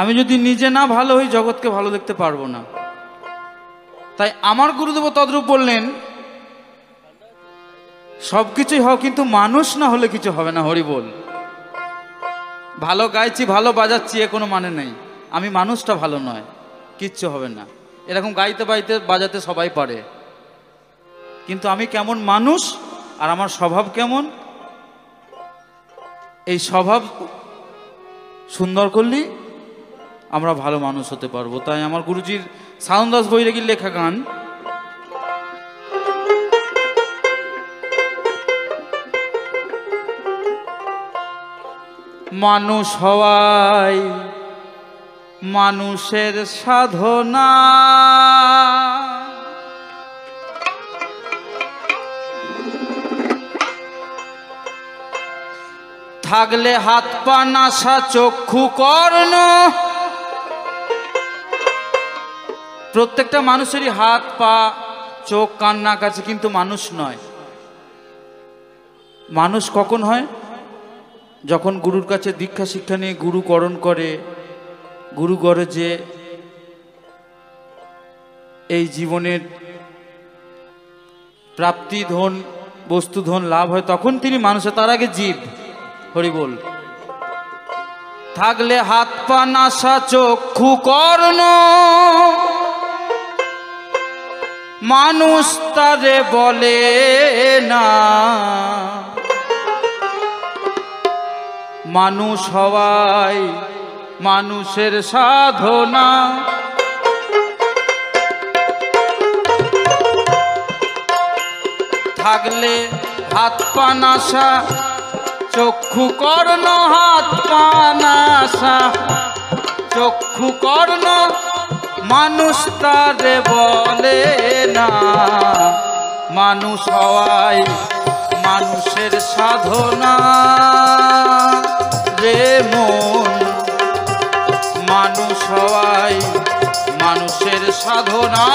আমি যদি নিজে না ভালো হই জগৎকে ভালো দেখতে পারবো না। তাই আমার গুরুদেব তদ্রূপ বললেন, সব কিছুই হও কিন্তু মানুষ না হলে কিছু হবে না। হরি বল। ভালো গাইছি ভালো বাজাচ্ছি এ কোনো মানে নেই, আমি মানুষটা ভালো নয়, কিচ্ছু হবে না। এরকম গাইতে বাইতে বাজাতে সবাই পারে, কিন্তু আমি কেমন মানুষ আর আমার স্বভাব কেমন, এই স্বভাব সুন্দর করলেই আমরা ভালো মানুষ হতে পারবো। তাই আমার গুরুজির সাধনদাস বৈরাগীর লেখা গান, মানুষ হওয়াই মানুষের সাধনা, থাকলে হাত পা নাসা চক্ষু কর্ণ। প্রত্যেকটা মানুষেরই হাত পা চোখ কান নাক আছে, কিন্তু মানুষ নয়। মানুষ কখন হয়? যখন গুরুর কাছে দীক্ষা শিক্ষা নিয়ে গুরুকরণ করে, গুরু করে যে এই জীবনের প্রাপ্তি ধন বস্তু ধন লাভ হয়, তখন তিনি মানুষের, তার আগে জীব। হরি বল। থাকলে হাত পা নাসা চক্ষু কর্ণ, মানুষ তারে বলে না। মানুষ হওয়াই মানুষের সাধনা, থাকলে হাত পা নাসা চক্ষু কর্ণ, হাত পা নাসা চক্ষু কর্ণ, মানুষ তারে বলে না। মানুষ হওয়াই মানুষের সাধনা রে মন, মানুষ হওয়াই মানুষের সাধনা।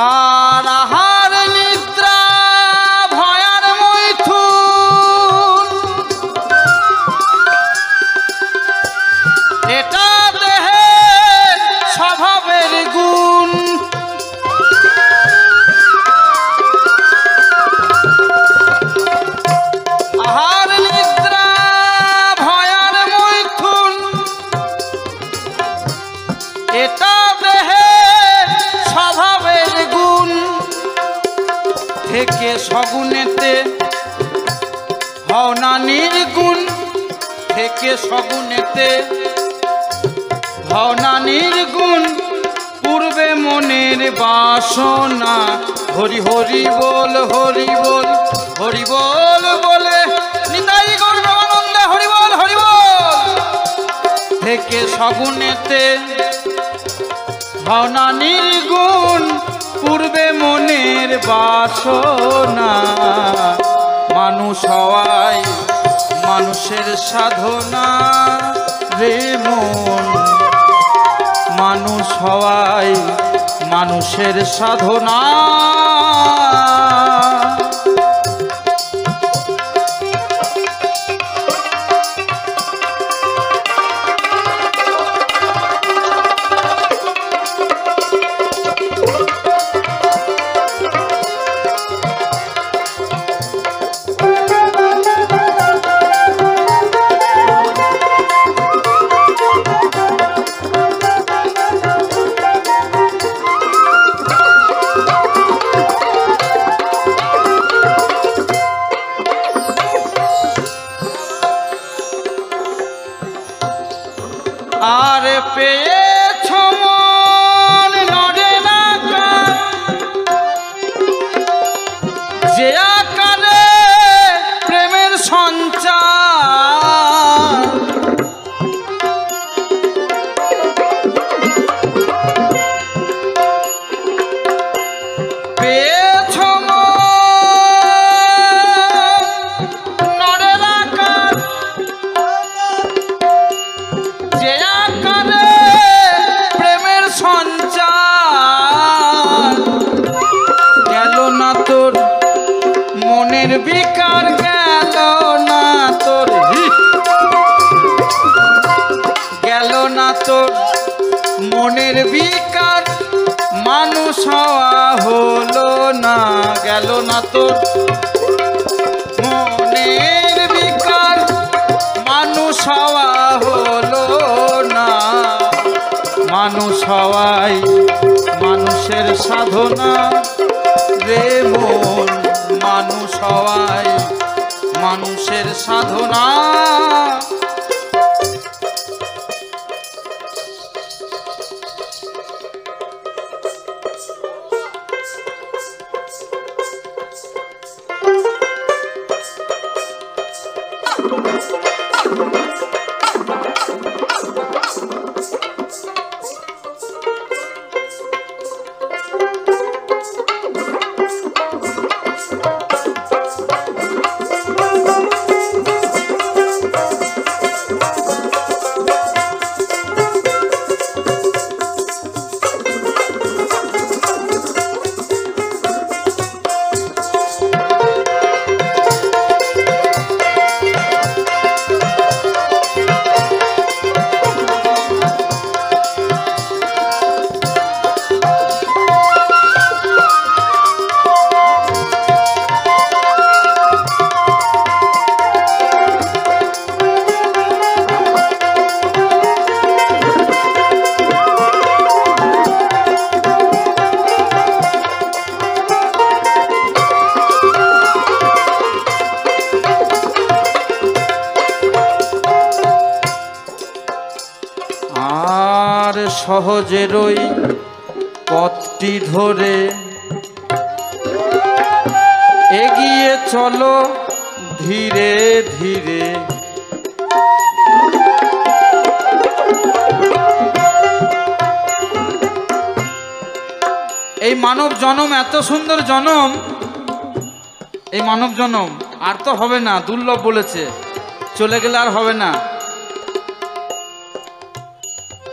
আর আহার নিদ্রা ভয়ার মৈথুন, এটা দেহের স্বভাবের গুণ। আহার নিদ্রা ভয়ার মৈথুন, এটা দেহের স্বভাবের গুণ। থেকে সগুণেতে হও না নির্গুণ, থেকে সগুণেতে হও না নির্গুণ। পূর্বে মনের বাসনা, হরি হরি বল হরি বল হরি বল বলে নিতাই গৌর প্রেমানন্দে হরি বল হরি বল। থেকে সগুণেতে হও না নির্গুণ, পূর্বে মনের বাসনা। মানুষ হওয়াই মানুষের সাধনা রে মন, মানুষ হওয়াই মানুষের সাধনা। বিকার গেল না তোর, গেল না তোর মনের বিকার, মানুষ হওয়া হলো না, গেল না তোর মনের বিকার, মানুষ হওয়া হলো না। মানুষ হওয়াই মানুষের সাধনা রে মন, মানুষ হওয়াই মানুষের সাধনা। সহজের ওই পথটি ধরে এগিয়ে চলো ধীরে ধীরে, এই মানব জনম এত সুন্দর জনম, এই মানব জনম আর তো হবে না, দুর্লভ বলেছে, চলে গেলে আর হবে না।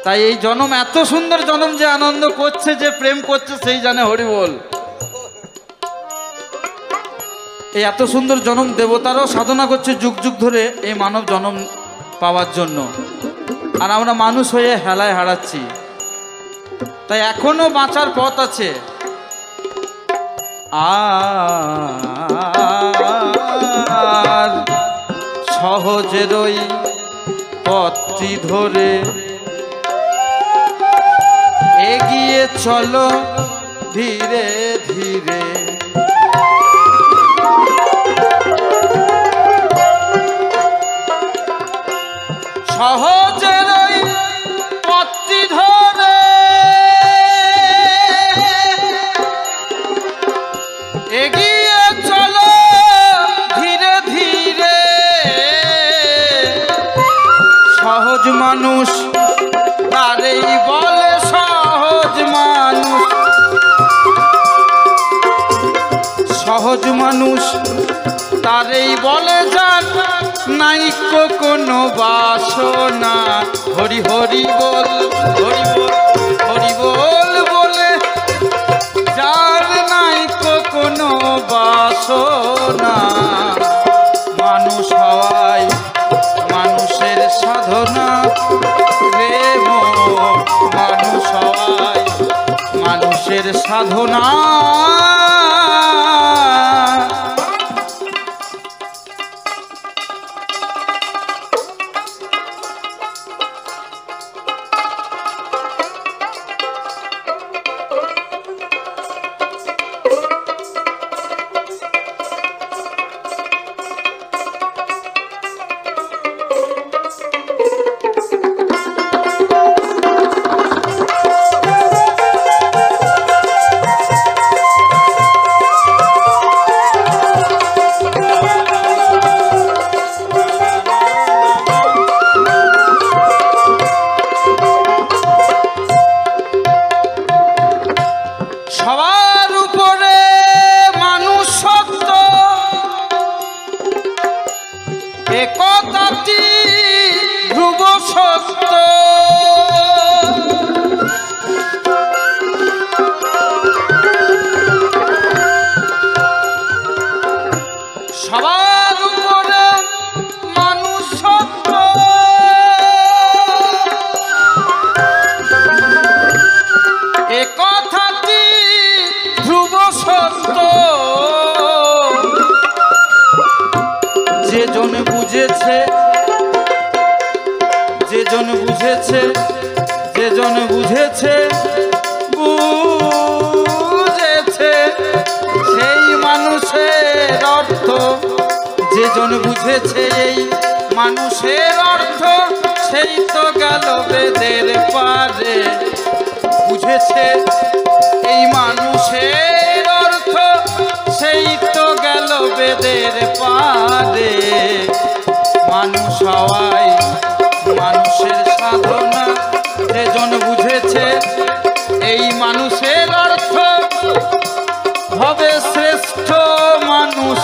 তাই এই জনম এত সুন্দর জনম, যে আনন্দ করছে, যে প্রেম করছে সেই জানে হরি বল। এই এত সুন্দর জনম দেবতারাও সাধনা করছে যুগ যুগ ধরে এই মানব জনম পাওয়ার জন্য, আর আমরা মানুষ হয়ে হেলায় হারাচ্ছি। তাই এখনো বাঁচার পথ আছে। আর সহজের ওই পথটি ধরে এগিয়ে চলো ধীরে ধীরে, সহজের ওই পথটি ধরে এগিয়ে চলো ধীরে ধীরে, সহজ মানুষ তারেই বলে সহজ মানুষ, সহজ মানুষ তারেই বলে যান নাইকো কোনো বাসনা। হরি হরি বল, হরি বল, হরি বল বলে যার নাইকো কোনো বাসনা। মানুষ হওয়াই মানুষের সাধনা রে মন, মানুষ হওয়াই মানুষের সাধনা। সবার উপরে মানুষ সত্য, এ কথাটি ধ্রুব সত্য। যে জন বুঝেছে, যে জন বুঝেছে, যে জন বুঝেছে বুঝেছে সেই মানুষের অর্থ। যে জন বুঝেছে এই মানুষের অর্থ, সেই তো গেল বেদের পারে। বুঝেছে এই মানুষের অর্থ, সেই তো গেল বেদের পারে। মানুষ হওয়াই মানুষের সাধনা। যে জন বুঝেছে এই মানুষের অর্থ, হবে শ্রেষ্ঠ মানুষ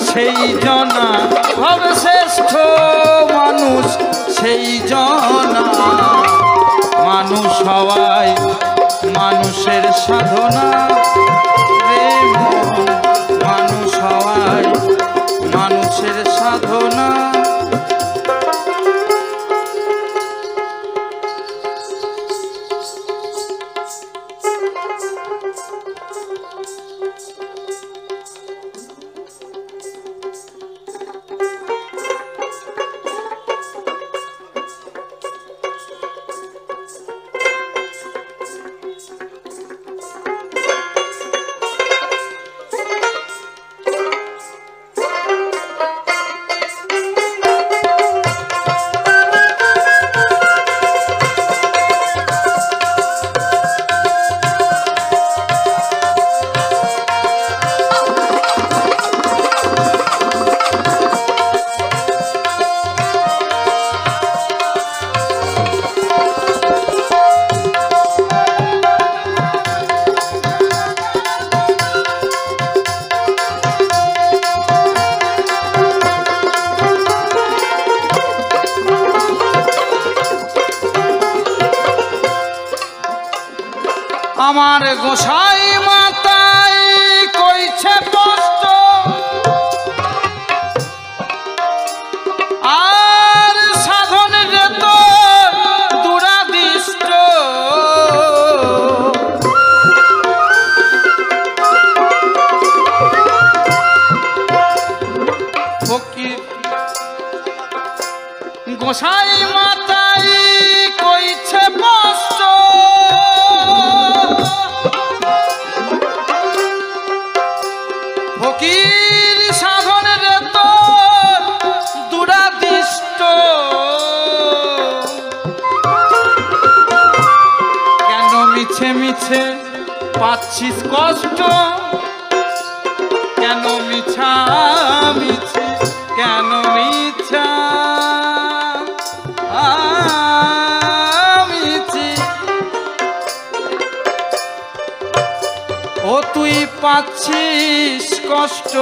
সেই জনা, হবে শ্রেষ্ঠ মানুষ সেই জনা। মানুষ হওয়াই মানুষের সাধনা রে মন, মানুষ হওয়াই মানুষের সাধনা। আমার গোসাই মাতাই কইছে কষ্ট, আর সাধনের তো দুরাদিষ্ট। ফকির গোসাই মাতাই কইছে কষ্ট, ফকির সাধনের তো দুরাদিষ্ট। কেন মিছে মিছে পাচ্ছিস কষ্ট, কেন মিছা মিছি, কেন মিছা মিছি। ও তুই পাচ্ছিস কষ্ট,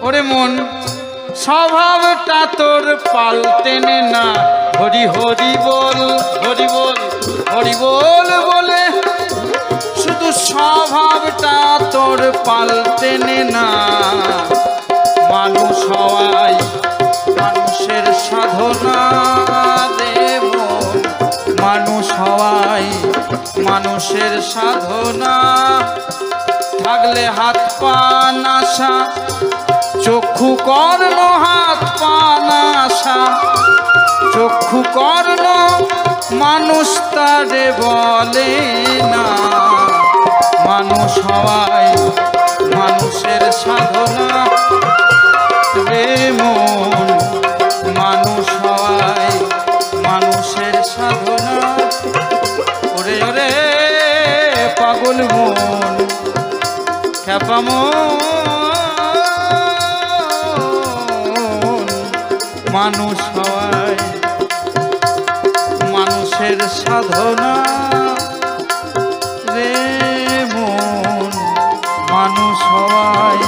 ওরে মন স্বভাবটা তোর পাল্টেনে না। হরি হরি বল, হরি বল, হরি বল বলে শুধু স্বভাবটা তোর পাল্টেনে না। মানুষ হওয়াই মানুষের সাধনা রে মন, মানুষ হওয়াই মানুষের সাধনা। থাকলে হাত পা নাশা, চক্ষু কর্ণ হাত পা নাশা, চক্ষু কর্ণ মানুষ তারে বলে না। মানুষ হওয়াই মানুষের সাধনা রে মন, মানুষ হওয়াই মানুষের সাধনা। ওরে ওরে পাগল মন, খ্যাপা মন, মানুষ হওয়াই মানুষের সাধনা রে মন, মানুষ হওয়াই